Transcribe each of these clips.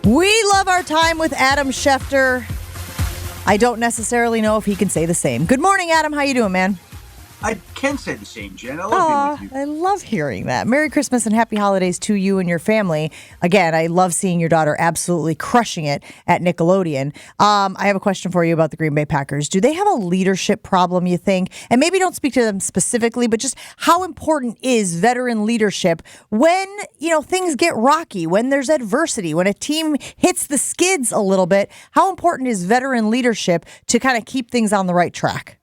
We love our time with Adam Schefter. I don't necessarily know if he can say the same. Good morning, Adam. How you doing, man? I can say the same, Jen. I love being with you. I love hearing that. Merry Christmas and happy holidays to you and your family. Again, I love seeing your daughter absolutely crushing it at Nickelodeon. I have a question for you about the Green Bay Packers. Do they have a leadership problem, you think? And maybe don't speak to them specifically, but just how important is veteran leadership when, things get rocky, when there's adversity, when a team hits the skids a little bit? How important is veteran leadership to kind of keep things on the right track?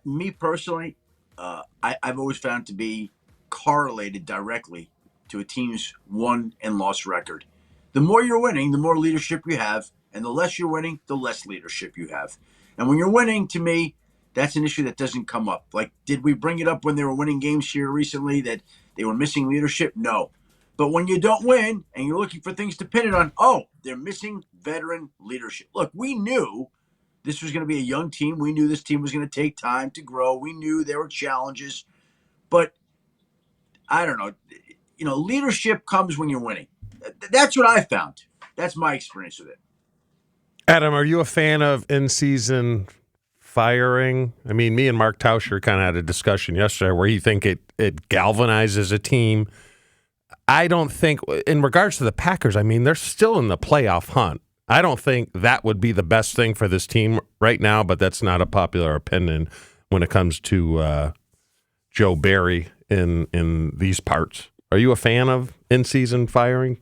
Me personally, I've always found to be correlated directly to a team's won and loss record. The more you're winning, the more leadership you have, and the less you're winning, the less leadership you have. And when you're winning, to me, that's an issue that doesn't come up. Like, did we bring it up when they were winning games here recently that they were missing leadership? No. But when you don't win and you're looking for things to pin it on, they're missing veteran leadership. Look, we knew this was going to be a young team. We knew this team was going to take time to grow. We knew there were challenges. But I don't know. Leadership comes when you're winning. That's what I found. That's my experience with it. Adam, are you a fan of in-season firing? I mean, me and Mark Tauscher kind of had a discussion yesterday where you think it galvanizes a team. I don't think, in regards to the Packers, I mean, they're still in the playoff hunt. I don't think that would be the best thing for this team right now, but that's not a popular opinion when it comes to Joe Barry in these parts. Are you a fan of in-season firing?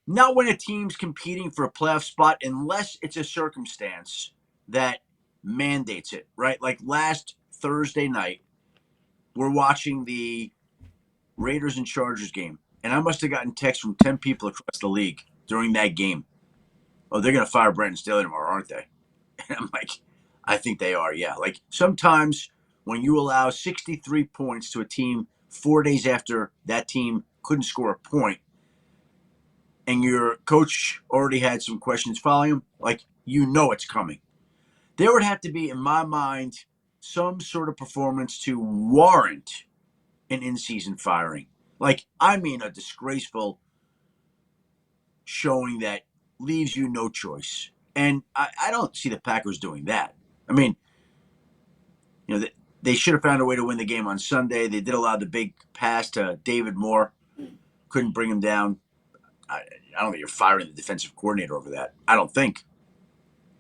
Not when a team's competing for a playoff spot, unless it's a circumstance that mandates it, right? Like last Thursday night, we're watching the Raiders and Chargers game, and I must have gotten texts from 10 people across the league during that game. Oh, they're going to fire Brandon Staley tomorrow, aren't they? And I'm like, I think they are, yeah. Like sometimes when you allow 63 points to a team 4 days after that team couldn't score a point, and your coach already had some questions following him, like, it's coming. There would have to be, in my mind, some sort of performance to warrant an in-season firing. Like, I mean a disgraceful showing that leaves you no choice. And I don't see the Packers doing that. I mean, they should have found a way to win the game on Sunday. They did allow the big pass to David Moore. Couldn't bring him down. I don't think you're firing the defensive coordinator over that. I don't think.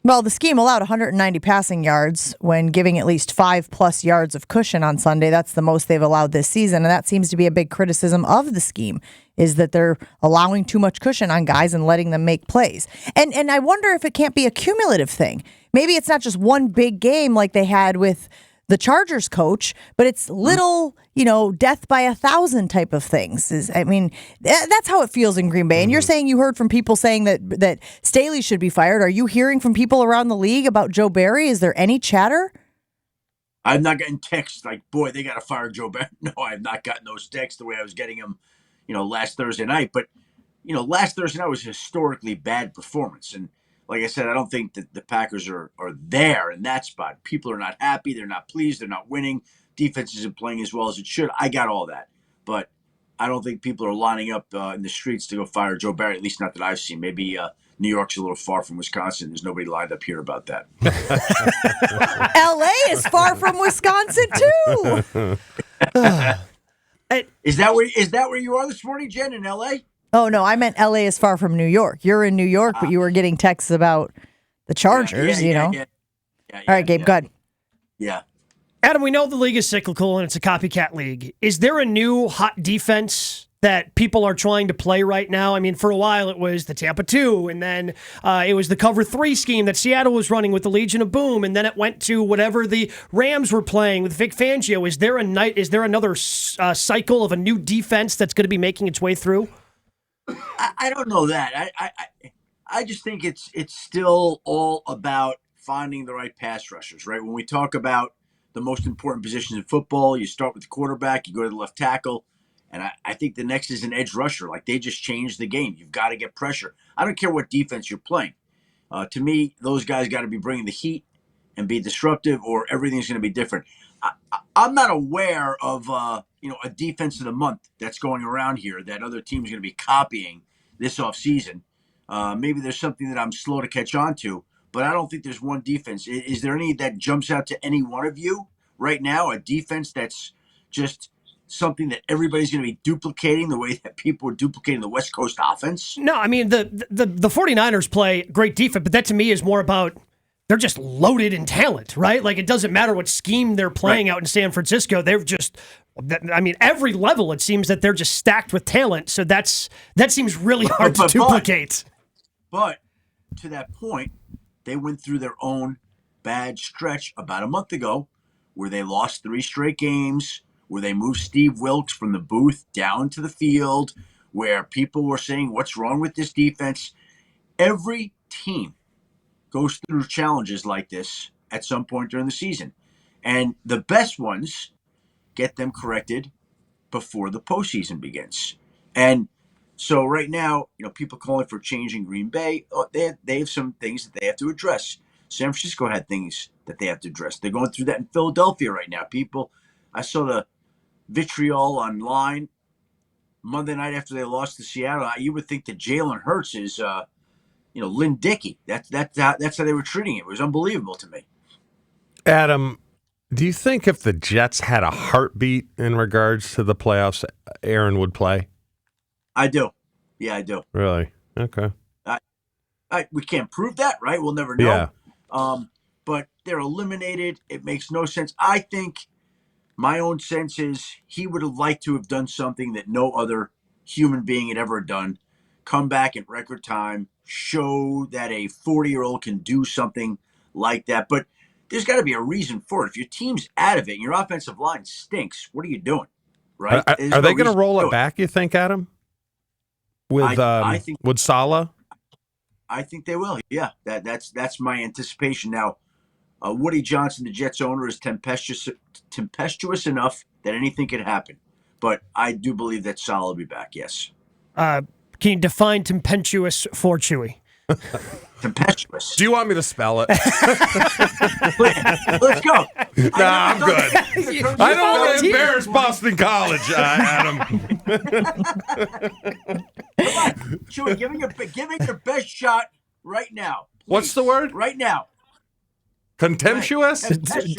Well, the scheme allowed 190 passing yards when giving at least 5+ yards of cushion on Sunday. That's the most they've allowed this season, and that seems to be a big criticism of the scheme, is that they're allowing too much cushion on guys and letting them make plays. And I wonder if it can't be a cumulative thing. Maybe it's not just one big game like they had with the Chargers coach, but it's little, death by 1,000 type of things. That's how it feels in Green Bay. And you're saying you heard from people saying that Staley should be fired. Are you hearing from people around the league about Joe Barry? Is there any chatter? I've not gotten texts like, boy, they got to fire Joe Barry. No, I've not gotten those texts the way I was getting them, last Thursday night. But, last Thursday night was a historically bad performance. And like I said, I don't think that the Packers are there in that spot. People are not happy. They're not pleased. They're not winning. Defense isn't playing as well as it should. I got all that. But I don't think people are lining up in the streets to go fire Joe Barry, at least not that I've seen. Maybe New York's a little far from Wisconsin. There's nobody lined up here about that. L.A. is far from Wisconsin, too. Is that where you are this morning, Jen, in L.A.? Oh, no, I meant L.A. is far from New York. You're in New York, but you were getting texts about the Chargers, Yeah, All right, Gabe, go ahead. Yeah. Adam, we know the league is cyclical and it's a copycat league. Is there a new hot defense that people are trying to play right now? I mean, for a while it was the Tampa 2, and then it was the Cover 3 scheme that Seattle was running with the Legion of Boom, and then it went to whatever the Rams were playing with Vic Fangio. Is there another cycle of a new defense that's going to be making its way through? I don't know that. I just think it's still all about finding the right pass rushers, right? When we talk about the most important positions in football, you start with the quarterback, you go to the left tackle, and I think the next is an edge rusher. Like, they just changed the game. You've got to get pressure. I don't care what defense you're playing. To me, those guys got to be bringing the heat and be disruptive, or everything's going to be different. I'm not aware of a defense of the month that's going around here that other teams are going to be copying this offseason. Maybe there's something that I'm slow to catch on to, but I don't think there's one defense. Is there any that jumps out to any one of you right now? A defense that's just something that everybody's going to be duplicating the way that people are duplicating the West Coast offense? No, I mean, the 49ers play great defense, but that to me is more about they're just loaded in talent, right? Like, it doesn't matter what scheme they're playing out in San Francisco. They're just, I mean, every level it seems that they're just stacked with talent. So that seems really hard to duplicate. But to that point, they went through their own bad stretch about a month ago where they lost 3 straight games, where they moved Steve Wilkes from the booth down to the field, where people were saying, what's wrong with this defense? Every team goes through challenges like this at some point during the season. And the best ones get them corrected before the postseason begins. And so right now, people calling for change in Green Bay, they have some things that they have to address. San Francisco had things that they have to address. They're going through that in Philadelphia right now. I saw the vitriol online Monday night after they lost to Seattle. You would think that Jalen Hurts is, Lynn Dickey. That's how they were treating it. It was unbelievable to me. Adam, do you think if the Jets had a heartbeat in regards to the playoffs, Aaron would play? I do. Yeah, I do. Really? Okay. We can't prove that, right? We'll never know. Yeah. But they're eliminated. It makes no sense. I think my own sense is he would have liked to have done something that no other human being had ever done. Come back in record time, show that a 40-year-old can do something like that. But there's got to be a reason for it. If your team's out of it and your offensive line stinks, what are you doing? Right? Are they going to roll it back, you think, Adam? I think, with Saleh? I think they will. Yeah, that's my anticipation. Now, Woody Johnson, the Jets owner, is tempestuous enough that anything could happen. But I do believe that Saleh will be back, yes. Can you define tempestuous for Chewy? Tempestuous. Do you want me to spell it? Let's go. Nah, I'm good. I don't want to embarrass Boston College, Adam. Come on, Chewy, give it your best shot right now. Please. What's the word? Right now. Contemptuous?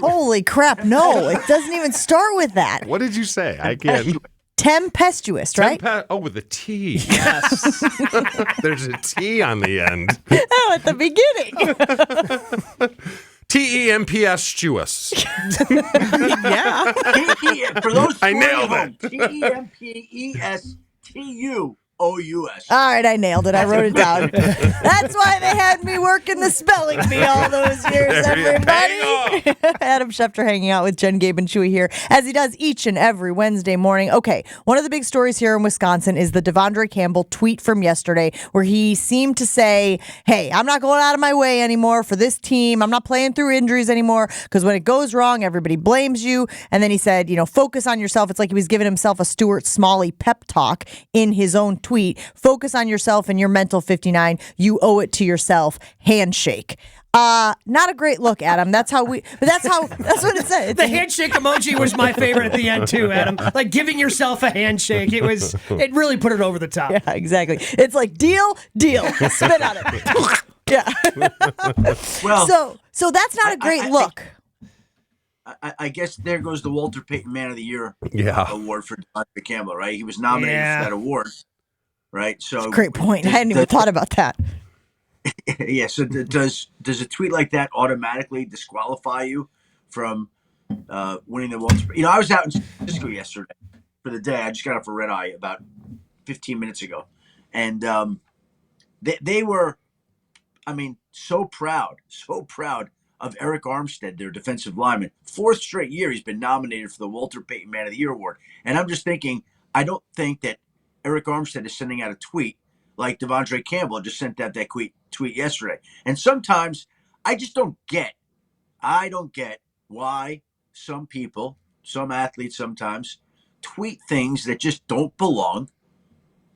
Holy crap, no. It doesn't even start with that. What did you say? I can't. Tempestuous, right? With a T. Yes. There's a T on the end. Oh, at the beginning. Tempestuous. Yeah. For those I nailed it. Tempestuous. All right, I nailed it. I wrote it down. That's why they had me working the spelling bee all those years, everybody. Adam Schefter hanging out with Jen, Gabe, and Chewy here, as he does each and every Wednesday morning. Okay, one of the big stories here in Wisconsin is the Devondre Campbell tweet from yesterday, where he seemed to say, hey, I'm not going out of my way anymore for this team. I'm not playing through injuries anymore, because when it goes wrong, everybody blames you. And then he said, focus on yourself. It's like he was giving himself a Stuart Smalley pep talk in his own tweet. Focus on yourself and your mental 59. You owe it to yourself. Handshake. Not a great look, Adam. That's what it said. The handshake emoji was my favorite at the end too, Adam. Like giving yourself a handshake. It really put it over the top. Yeah, exactly. It's like deal. Spit on it. Yeah. Well, so that's not a great look. I guess there goes the Walter Payton Man of the Year award for Devondre Campbell, right? He was nominated for that award, right? So that's a great point. I hadn't even thought about that. Yeah. So does a tweet like that automatically disqualify you from winning the Walter? I was out in San Francisco yesterday for the day. I just got off a red eye about 15 minutes ago, and they were, so proud of Eric Armstead, their defensive lineman. 4th straight year he's been nominated for the Walter Payton Man of the Year award. And I'm just thinking, I don't think that Eric Armstead is sending out a tweet like Devondre Campbell just sent out that tweet yesterday. And sometimes I just don't get why some people, some athletes sometimes, tweet things that just don't belong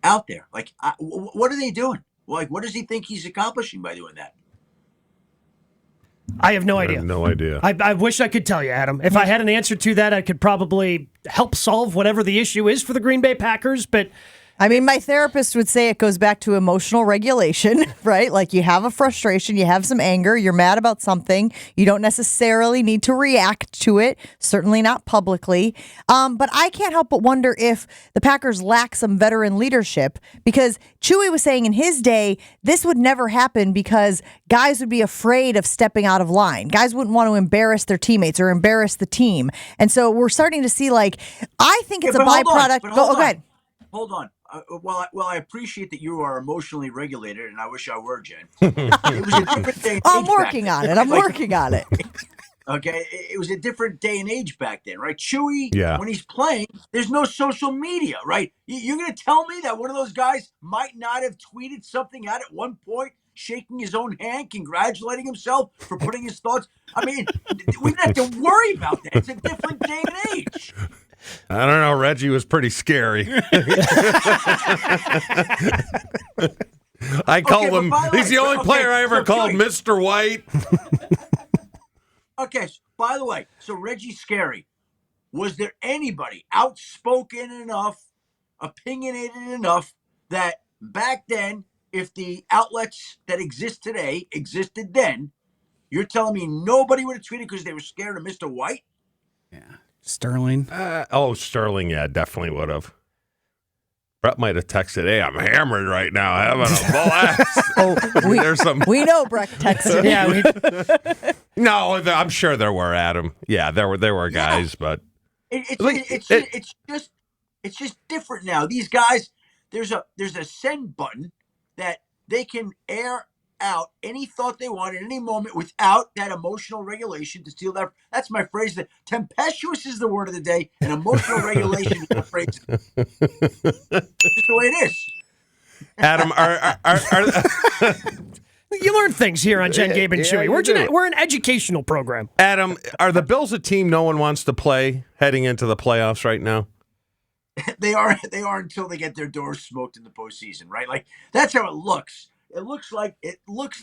out there. Like, what are they doing? Like, what does he think he's accomplishing by doing that? I have no idea. I wish I could tell you, Adam. If I had an answer to that, I could probably help solve whatever the issue is for the Green Bay Packers. But I mean, my therapist would say it goes back to emotional regulation, right? Like you have a frustration, you have some anger, you're mad about something. You don't necessarily need to react to it, certainly not publicly. But I can't help but wonder if the Packers lack some veteran leadership, because Chewy was saying in his day, this would never happen because guys would be afraid of stepping out of line. Guys wouldn't want to embarrass their teammates or embarrass the team. And so we're starting to see, like, I think it's a byproduct. Go ahead. Hold on. Well, I appreciate that you are emotionally regulated, and I wish I were, Jen. It was a different day. I'm working on it. Working on it. Okay, it was a different day and age back then, right? Chewy, Yeah. when he's playing, there's no social media, right? You're going to tell me that one of those guys might not have tweeted something out at one point, shaking his own hand, congratulating himself for putting his thoughts. I mean, we don't have to worry about that. It's a different day and age. I don't know. Reggie was pretty scary. I call him. He's the only player I ever called Mr. White. Okay, so by the way, so Reggie's scary. Was there anybody outspoken enough, opinionated enough that back then, if the outlets that exist today existed then, you're telling me nobody would have tweeted because they were scared of Mr. White? Yeah. Sterling. Sterling, yeah, definitely would have. Brett might have texted, "Hey, I'm hammered right now, having a blast." We know Brett texted. Yeah. No, I'm sure there were, Adam. Yeah, there were guys, but it's just different now. These guys, there's a send button that they can air out any thought they want at any moment without that emotional regulation to steal that. That's my phrase. That tempestuous is the word of the day, and emotional regulation is the phrase. It's just the way it is. Adam, You learn things here on Jen, Gabe, and Chewy. We're an educational program. Adam, are the Bills a team no one wants to play heading into the playoffs right now? They are until they get their doors smoked in the postseason, right? Like that's how it looks. It looks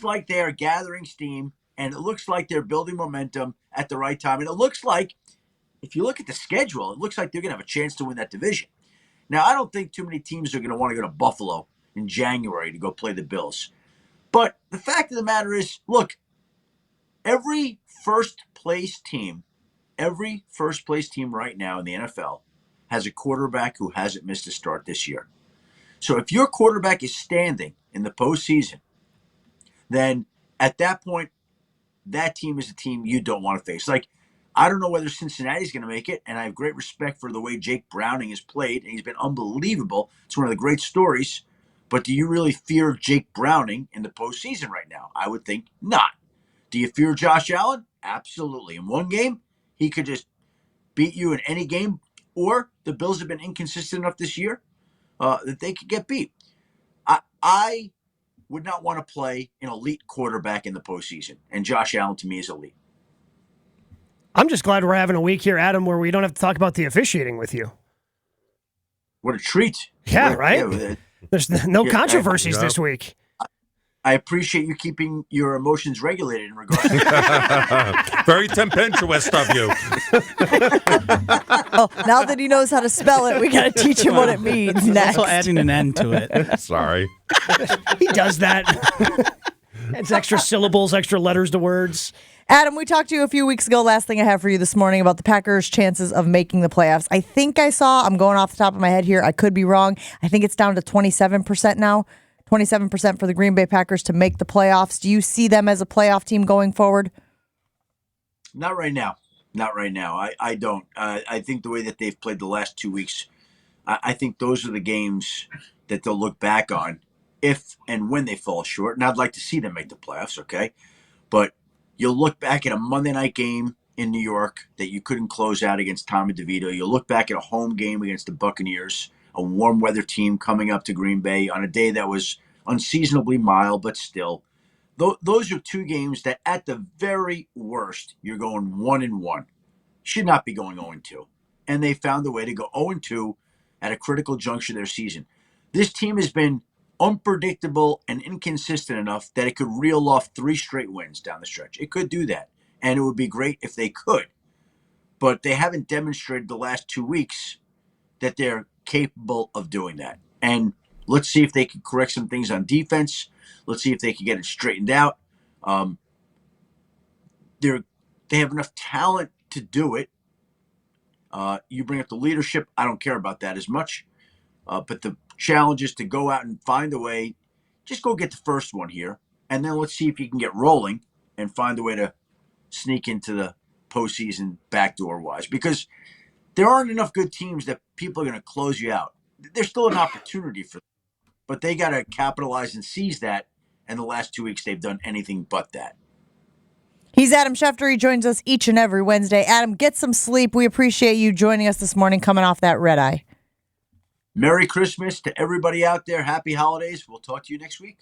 like they are gathering steam, and it looks like they're building momentum at the right time. And it looks like, if you look at the schedule, it looks like they're going to have a chance to win that division. Now, I don't think too many teams are going to want to go to Buffalo in January to go play the Bills. But the fact of the matter is, look, every first place team right now in the NFL has a quarterback who hasn't missed a start this year. So if your quarterback is standing in the postseason, then at that point, that team is a team you don't want to face. Like, I don't know whether Cincinnati's going to make it, and I have great respect for the way Jake Browning has played, and he's been unbelievable. It's one of the great stories. But do you really fear Jake Browning in the postseason right now? I would think not. Do you fear Josh Allen? Absolutely. In one game, he could just beat you in any game, or the Bills have been inconsistent enough this year that they could get beat. I would not want to play an elite quarterback in the postseason, and Josh Allen to me is elite. I'm just glad we're having a week here, Adam, where we don't have to talk about the officiating with you. What a treat. Yeah, right? There's no controversies this week. I appreciate you keeping your emotions regulated in regards to Very tempestuous of you. Oh, now that he knows how to spell it, we got to teach him what it means next. Also adding an N to it. Sorry. He does that. It's extra syllables, extra letters to words. Adam, we talked to you a few weeks ago. Last thing I have for you this morning about the Packers' chances of making the playoffs. I think I saw, I'm going off the top of my head here, I could be wrong. I think it's down to 27% now. 27% for the Green Bay Packers to make the playoffs. Do you see them as a playoff team going forward? Not right now. I don't. I think the way that they've played the last 2 weeks, I think those are the games that they'll look back on if and when they fall short. And I'd like to see them make the playoffs, okay? But you'll look back at a Monday night game in New York that you couldn't close out against Tommy DeVito. You'll look back at a home game against the Buccaneers, a warm weather team coming up to Green Bay on a day that was unseasonably mild, but still. Those are two games that at the very worst, you're going 1-1. Should not be going 0-2. And they found a way to go 0-2 at a critical juncture of their season. This team has been unpredictable and inconsistent enough that it could reel off 3 straight wins down the stretch. It could do that. And it would be great if they could. But they haven't demonstrated the last 2 weeks that they're capable of doing that. And let's see if they can correct some things on defense. Let's see if they can get it straightened out. They have enough talent to do it. You bring up the leadership. I don't care about that as much. But the challenge is to go out and find a way. Just go get the first one here. And then let's see if you can get rolling and find a way to sneak into the postseason backdoor-wise. Because there aren't enough good teams that people are going to close you out. There's still an opportunity for them. But they got to capitalize and seize that. And the last 2 weeks, they've done anything but that. He's Adam Schefter. He joins us each and every Wednesday. Adam, get some sleep. We appreciate you joining us this morning coming off that red eye. Merry Christmas to everybody out there. Happy holidays. We'll talk to you next week.